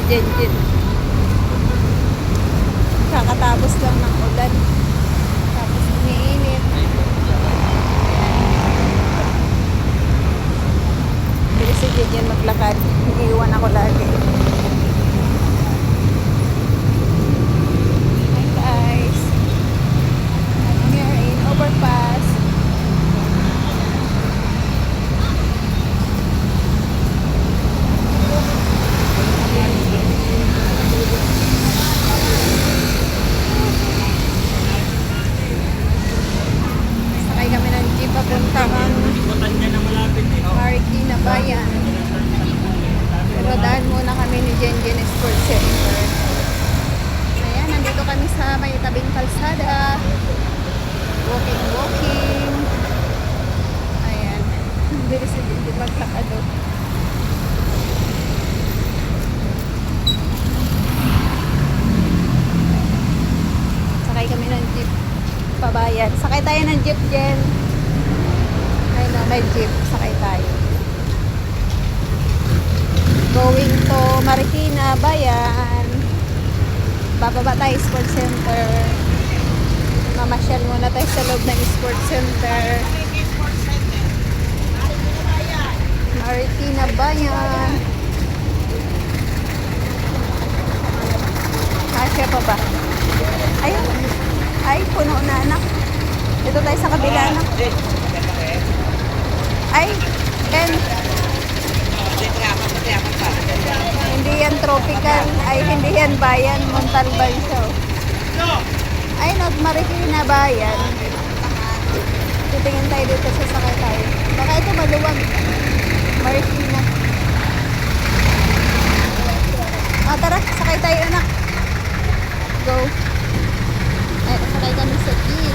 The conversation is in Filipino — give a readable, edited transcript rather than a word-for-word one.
Jenjen. Kakatapos lang ng ulan. Tapos umiinit. Bilis si Jenjen maglakad. Iiwan ako lagi. Hi guys. I'm here in overpass. Sakay kami ng jeep papuntang Marikina Bayan. Pero daan muna kami ni Jenjen Sports Center. Ayan, nandito kami sa may tabing kalsada. Walking. Ayan. Bilis na Jenjen maglakad. Sakay kami ng jeep pabayan. Sakay tayo ng jeep, Jen. Ayun na, may jeep. Sakay tayo. Going to Marikina Bayan. Bababa tayo Sports Center. Mamasyal muna tayo sa loob ng Sports Center. Marikina Bayan. Kasya pa ba? Ayun. Ay, puno na anak. Dito tayo sa kabila anak. Ay, and hindi yan tropical. Ay, hindi yan bayan. Montalban siya. Ay, not Marikina Bayan. Titingin tayo dito sa sakay tayo. Baka ito maluwag. Marikina. Tara, sakay tayo anak. Go. Ay, sakay kami sa jeep.